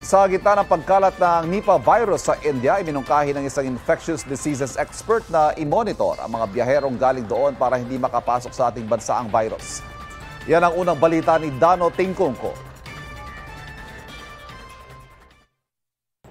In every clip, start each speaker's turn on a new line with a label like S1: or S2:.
S1: Sa gitna ng pagkalat ng Nipah virus sa India, iminungkahi ng isang infectious diseases expert na i-monitor ang mga biyaherong galing doon para hindi makapasok sa ating bansa ang virus. Yan ang unang balita ni Dano Tingkungko.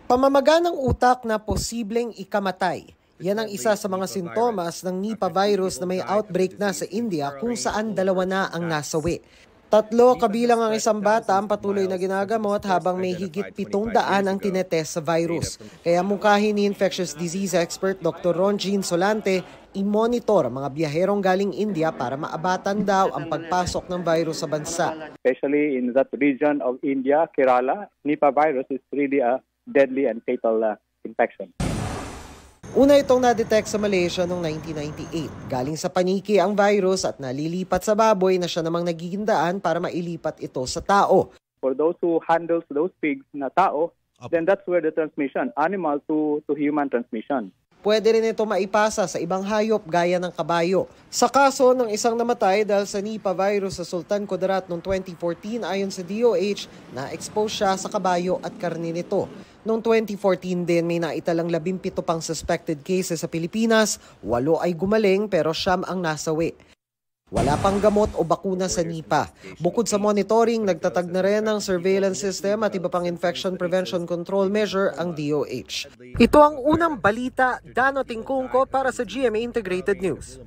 S2: Pamamaga ng utak na posibleng ikamatay. Yan ang isa sa mga sintomas ng Nipah virus na may outbreak na sa India kung saan 2 na ang nasawi. 3 kabilang ang isang bata ang patuloy na ginagamot habang may higit 700 ang tinetest sa virus. Kaya mungkahi ni infectious disease expert Dr. Ronjin Solante, i-monitor ang mga biyaherong galing India para maabatan daw ang pagpasok ng virus sa bansa.
S3: Especially in that region of India, Kerala, Nipah virus is really a deadly and fatal infection.
S2: Una itong na-detect sa Malaysia noong 1998. Galing sa paniki ang virus at nalilipat sa baboy na siya namang nagiging daan para mailipat ito sa tao.
S3: For those who handles those pigs na tao, then that's where the transmission, animal to human transmission.
S2: Pwede rin ito maipasa sa ibang hayop gaya ng kabayo. Sa kaso ng isang namatay dahil sa Nipah virus sa Sultan Kudarat noong 2014 ayon sa DOH, na-expose siya sa kabayo at karne nito. Noong 2014 din may naitalang 17 pang suspected cases sa Pilipinas, 8 ay gumaling pero 9 ang nasawi. Wala pang gamot o bakuna sa Nipah. Bukod sa monitoring, nagtatag na rin ng surveillance system at iba pang infection prevention control measure ang DOH. Ito ang unang balita, Dano Tingkungko para sa GMA Integrated News.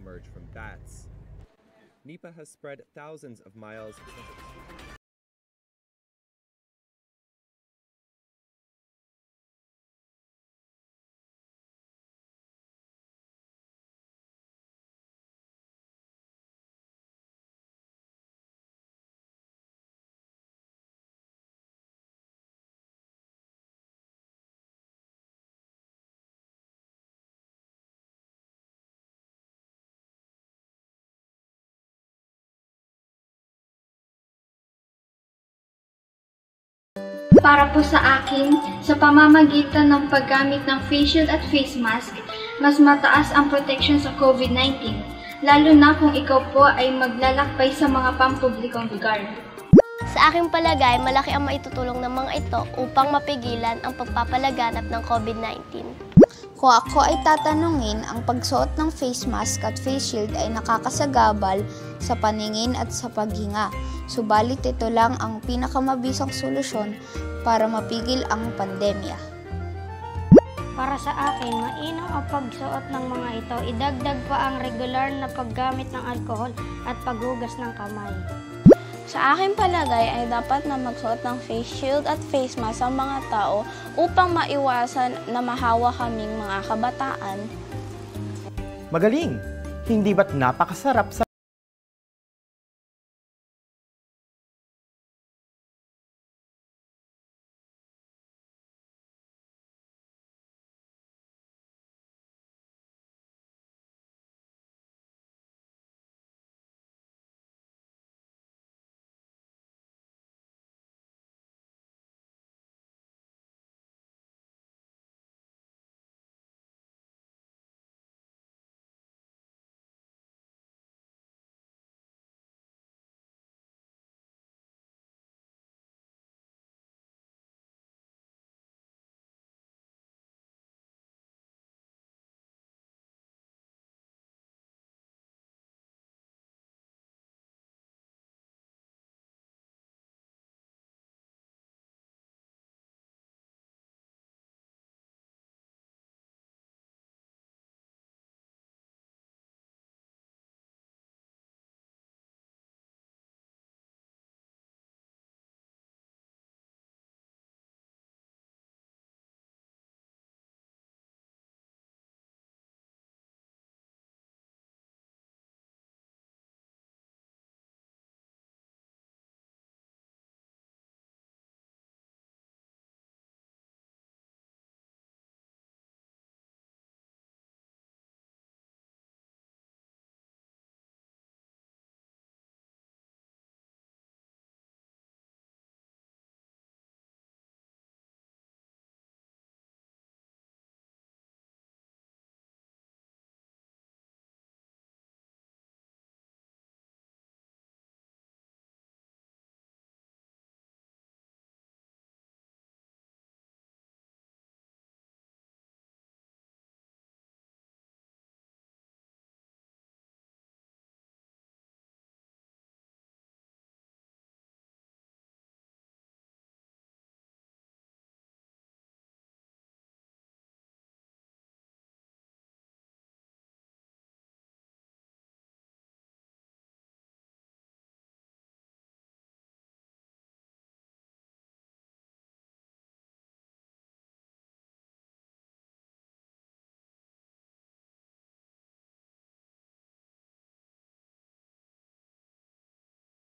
S4: Nipah has spread thousands of miles.
S5: Para po sa akin, sa pamamagitan ng paggamit ng face shield at face mask, mas mataas ang protection sa COVID-19, lalo na kung ikaw po ay maglalakbay sa mga pampublikong lugar.
S6: Sa aking palagay, malaki ang maitutulong ng mga ito upang mapigilan ang pagpapalaganap ng COVID-19.
S7: Kung ako ay tatanungin, ang pagsuot ng face mask at face shield ay nakakasagabal sa paningin at sa paghinga. Subalit ito lang ang pinakamabisang solusyon para mapigil ang pandemya.
S8: Para sa akin, mainam ang pagsuot ng mga ito. Idagdag pa ang regular na paggamit ng alcohol at paghugas ng kamay.
S6: Sa aking palagay ay dapat na magsuot ng face shield at face mask ang mga tao upang maiwasan na mahawa kaming mga kabataan.
S9: Magaling! Hindi ba't napakasarap sa